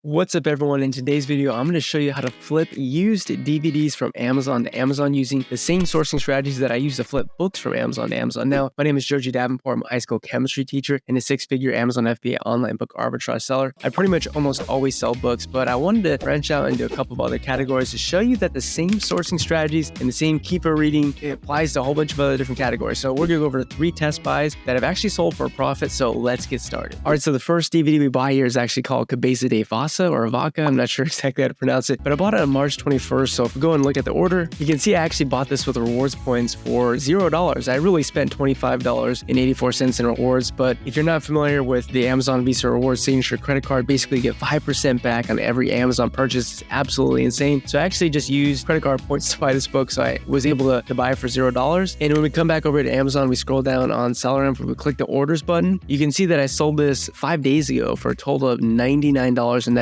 What's up everyone? In today's video, I'm going to show you how to flip used DVDs from Amazon to Amazon using the same sourcing strategies that I use to flip books from Amazon to Amazon. Now, my name is Joji Davenport. I'm a high school chemistry teacher and a six-figure Amazon FBA online book arbitrage seller. I pretty much almost always sell books, but I wanted to branch out into a couple of other categories to show you that the same sourcing strategies and the same keeper reading, it applies to a whole bunch of other different categories. So we're going to go over 3 test buys that have actually sold for a profit. So let's get started. All right, so the first DVD we buy here is actually called Cabeza de Vasa or Vaca. I'm not sure exactly how to pronounce it, but I bought it on March 21st. So if we go and look at the order, you can see I actually bought this with rewards points for $0. I really spent $25.84 in rewards, but if you're not familiar with the Amazon Visa Rewards Signature credit card, basically you get 5% back on every Amazon purchase. It's absolutely insane. So I actually just used credit card points to buy this book. So I was able to buy it for $0. And when we come back over to Amazon, we scroll down on Seller Info, we click the orders button. You can see that I sold this 5 days ago for a total of $99.99.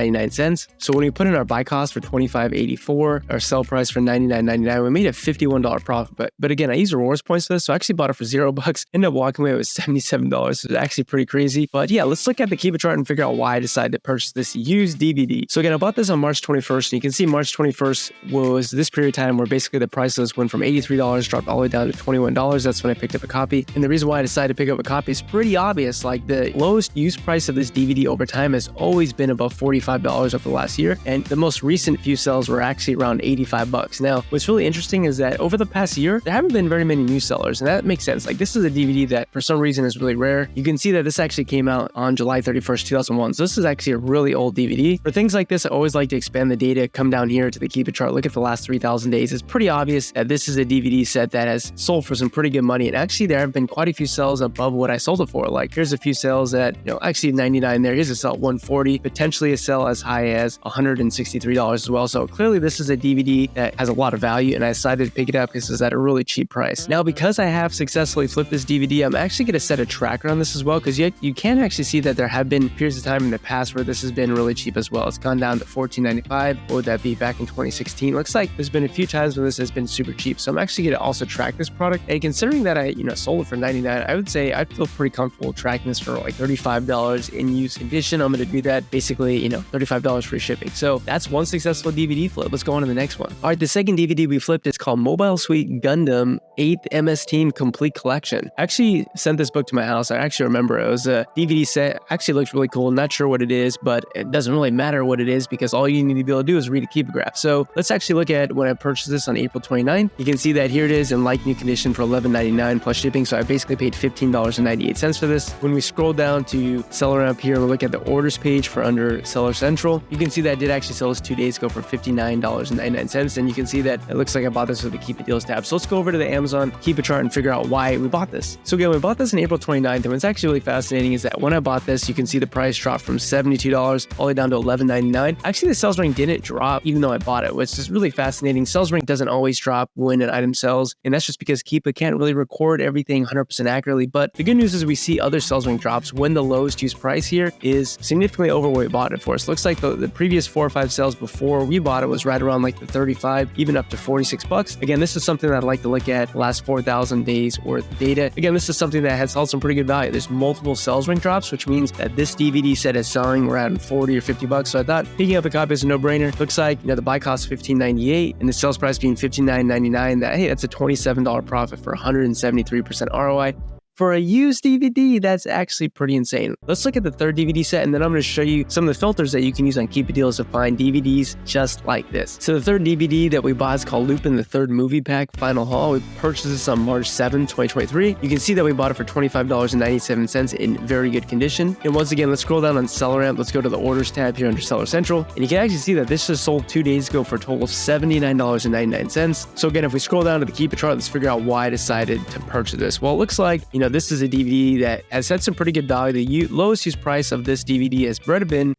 So when we put in our buy cost for $25.84, our sell price for $99.99, we made a $51 profit. But again, I used rewards points for this, so I actually bought it for $0. Ended up walking away with $77. So it's actually pretty crazy. But yeah, let's look at the keeper chart and figure out why I decided to purchase this used DVD. So again, I bought this on March 21st, and you can see March 21st was this period of time where basically the prices went from $83, dropped all the way down to $21. That's when I picked up a copy. And the reason why I decided to pick up a copy is pretty obvious. Like, the lowest used price of this DVD over time has always been above $45 over the last year, and the most recent few sales were actually around $85. Now, what's really interesting is that over the past year, there haven't been very many new sellers, and that makes sense. Like, this is a DVD that for some reason is really rare. You can see that this actually came out on July 31st, 2001. So this is actually a really old DVD. For things like this, I always like to expand the data, come down here to the keeper chart, look at the last 3,000 days. It's pretty obvious that this is a DVD set that has sold for some pretty good money. And actually, there have been quite a few sales above what I sold it for. Like, here's a few sales at, actually 99 there. Here's a sale at 140, potentially a sale as high as $163 as well. So clearly this is a DVD that has a lot of value, and I decided to pick it up because it's at a really cheap price. Now, because I have successfully flipped this DVD, I'm actually going to set a tracker on this as well, because you can actually see that there have been periods of time in the past where this has been really cheap as well. It's gone down to $14.95. What would that be back in 2016? Looks like there's been a few times when this has been super cheap. So I'm actually going to also track this product. And considering that I sold it for $99, I would say I feel pretty comfortable tracking this for like $35 in use condition. I'm going to do that basically, $35 free shipping. So that's one successful DVD flip. Let's go on to the next one. All right, the second DVD we flipped is called Mobile Suit Gundam 8th MS Team Complete Collection. I actually sent this book to my house. I actually remember it was a DVD set. Actually looked really cool. Not sure what it is, but it doesn't really matter what it is because all you need to be able to do is read a keeper graph. So let's actually look at when I purchased this on April 29th. You can see that here it is in like new condition for $11.99 plus shipping. So I basically paid $15.98 for this. When we scroll down to Seller up here, we look at the orders page for under Seller Central. You can see that I did actually sell this 2 days ago for $59.99. And you can see that it looks like I bought this with the Keep It Deals tab. So let's go over to the Amazon Keep It chart and figure out why we bought this. So again, we bought this on April 29th. And what's actually really fascinating is that when I bought this, you can see the price dropped from $72 all the way down to $11.99. Actually, the sales rank didn't drop even though I bought it, which is really fascinating. Sales rank doesn't always drop when an item sells. And that's just because Keep It can't really record everything 100% accurately. But the good news is we see other sales rank drops when the lowest used price here is significantly over what we bought it for. So it looks like the previous 4 or 5 sales before we bought it was right around like the 35, even up to $46. Again, this is something that I'd like to look at the last 4,000 days worth of data. Again, this is something that has held some pretty good value. There's multiple sales rank drops, which means that this DVD set is selling around 40 or $50. So I thought picking up a copy is a no-brainer. Looks like, the buy cost $15.98 and the sales price being $59.99. That's a $27 profit for 173% ROI. For a used DVD, that's actually pretty insane. Let's look at the third DVD set, and then I'm going to show you some of the filters that you can use on Keep It Deals to find DVDs just like this. So the third DVD that we bought is called Lupin, the Third Movie Pack Final Haul. We purchased this on March 7, 2023. You can see that we bought it for $25.97 in very good condition. And once again, let's scroll down on Seller Amp. Let's go to the Orders tab here under Seller Central. And you can actually see that this just sold 2 days ago for a total of $79.99. So again, if we scroll down to the Keep It chart, let's figure out why I decided to purchase this. Well, it looks like, this is a DVD that has had some pretty good value. The lowest used price of this DVD has been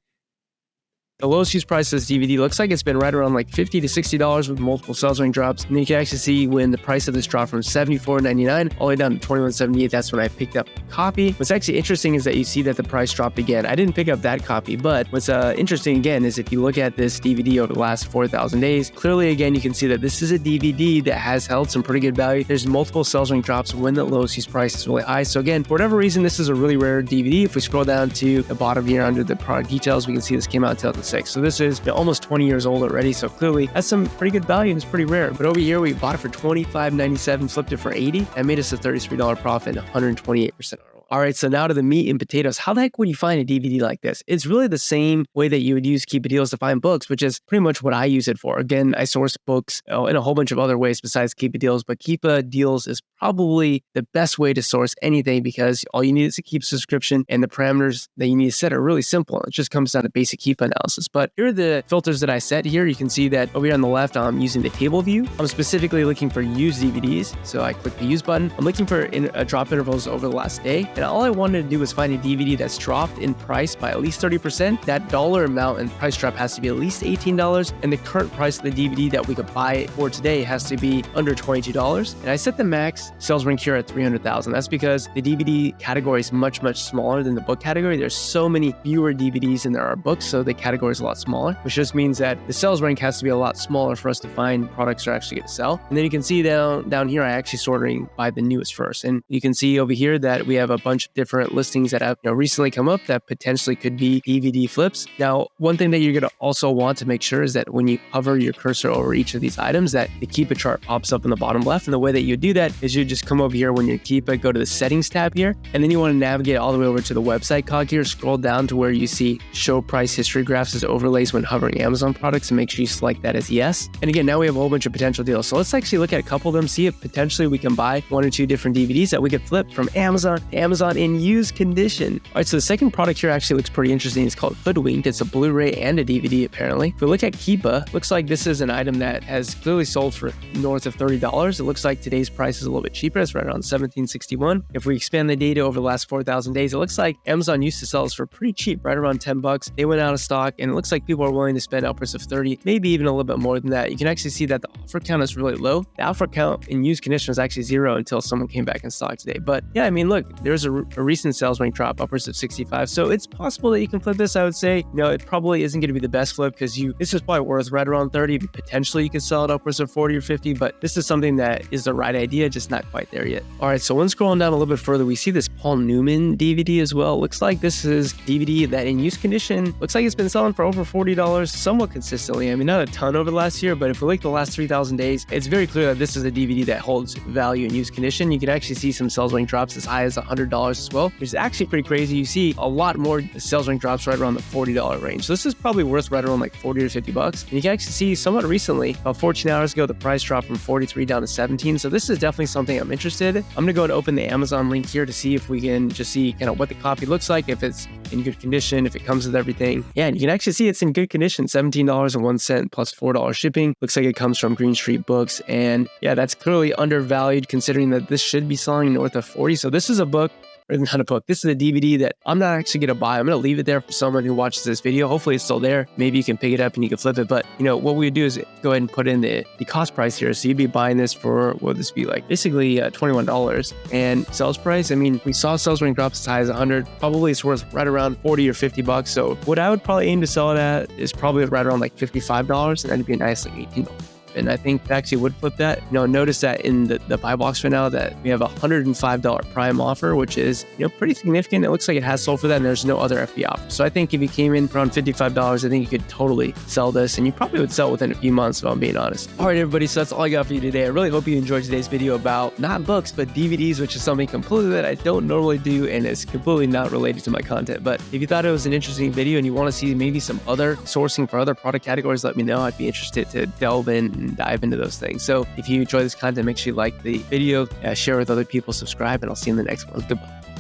The lowest used price of this DVD looks like it's been right around like $50 to $60 with multiple sales rank drops. And you can actually see when the price of this dropped from $74.99 all the way down to $21.78. That's when I picked up a copy. What's actually interesting is that you see that the price dropped again. I didn't pick up that copy, but what's interesting again is if you look at this DVD over the last 4,000 days, clearly again, you can see that this is a DVD that has held some pretty good value. There's multiple sales rank drops when the lowest used price is really high. So again, for whatever reason, this is a really rare DVD. If we scroll down to the bottom here under the product details, we can see this came out in 2006. So this is almost 20 years old already. So clearly that's some pretty good value and it's pretty rare. But over here, we bought it for $25.97, flipped it for $80, and made us a $33 profit and 128% ROI. All right, so now to the meat and potatoes. How the heck would you find a DVD like this? It's really the same way that you would use Keep It Deals to find books, which is pretty much what I use it for. Again, I source books in a whole bunch of other ways besides Keep It Deals, but Keep It Deals is probably the best way to source anything because all you need is a Keep subscription, and the parameters that you need to set are really simple. It just comes down to basic Keep analysis. But here are the filters that I set here. You can see that over here on the left, I'm using the table view. I'm specifically looking for used DVDs. So I click the use button. I'm looking for drop intervals over the last day. And all I wanted to do was find a DVD that's dropped in price by at least 30%. That dollar amount and price drop has to be at least $18. And the current price of the DVD that we could buy it for today has to be under $22. And I set the max sales rank here at 300,000. That's because the DVD category is much, much smaller than the book category. There's so many fewer DVDs than there are books, so the category is a lot smaller, which just means that the sales rank has to be a lot smaller for us to find products that are actually going to sell. And then you can see down here, I actually sorting by the newest first. And you can see over here that we have a bunch of different listings that have recently come up that potentially could be DVD flips. Now, one thing that you're going to also want to make sure is that when you hover your cursor over each of these items, that the Keep It chart pops up in the bottom left. And the way that you do that is you just come over here when you Keep It, go to the settings tab here, and then you want to navigate all the way over to the website cog here, scroll down to where you see show price history graphs as overlays when hovering Amazon products, and make sure you select that as yes. And again, now we have a whole bunch of potential deals. So let's actually look at a couple of them, see if potentially we can buy 1 or 2 different DVDs that we could flip from Amazon to Amazon in used condition. All right, so the second product here actually looks pretty interesting. It's called Hoodwinked. It's a Blu-ray and a DVD apparently. If we look at Keep It, looks like this is an item that has clearly sold for north of $30. It looks like today's price is a little bit cheaper. It's right around $17.61. If we expand the data over the last 4,000 days, it looks like Amazon used to sell this for pretty cheap, right around $10. They went out of stock, and it looks like people are willing to spend upwards of 30, maybe even a little bit more than that. You can actually see that the offer count is really low. The offer count in used condition was actually 0 until someone came back in stock today. But yeah, I mean, look, there's a recent sales rank drop upwards of 65. So it's possible that you can flip this. I would say, it probably isn't going to be the best flip because this is probably worth right around 30. Potentially you can sell it upwards of 40 or 50, but this is something that is the right idea, just not quite there yet. All right, so when scrolling down a little bit further, we see this Paul Newman DVD as well. Looks like this is DVD that in used condition, looks like it's been selling for over $40 somewhat consistently. I mean, not a ton over the last year, but if we look at the last 3,000 days, it's very clear that this is a DVD that holds value in used condition. You can actually see some sales rank drops as high as $100 as well, which is actually pretty crazy. You see a lot more sales rank drops right around the $40 range. So this is probably worth right around like 40 or 50 bucks. And you can actually see somewhat recently, about 14 hours ago, the price dropped from 43 down to 17. So this is definitely something I'm interested in. I'm going to go and open the Amazon link here to see if we can just see kind of what the copy looks like, if it's in good condition, if it comes with everything. Yeah, and you can actually see it's in good condition, $17.01 plus $4 shipping. Looks like it comes from Green Street Books. And yeah, that's clearly undervalued considering that this should be selling north of 40. So this is a book, or not a book. This is a DVD that I'm not actually going to buy. I'm going to leave it there for someone who watches this video. Hopefully it's still there. Maybe you can pick it up and you can flip it. But what we would do is go ahead and put in the cost price here. So you'd be buying this for, what would this be like? Basically $21. And sales price, I mean, we saw sales rank drops as high as 100. Probably it's worth right around 40 or 50 bucks. So what I would probably aim to sell it at is probably right around like $55. And that'd be a nice like $18. And I think it actually would flip that. Notice that in the buy box right now that we have a $105 Prime offer, which is, pretty significant. It looks like it has sold for that, and there's no other FB offer. So I think if you came in around $55, I think you could totally sell this, and you probably would sell within a few months, if I'm being honest. All right, everybody, so that's all I got for you today. I really hope you enjoyed today's video about not books, but DVDs, which is something completely that I don't normally do, and it's completely not related to my content. But if you thought it was an interesting video and you want to see maybe some other sourcing for other product categories, let me know. I'd be interested to delve in and dive into those things. So if you enjoy this content, make sure you like the video, share with other people, subscribe, and I'll see you in the next one. Goodbye.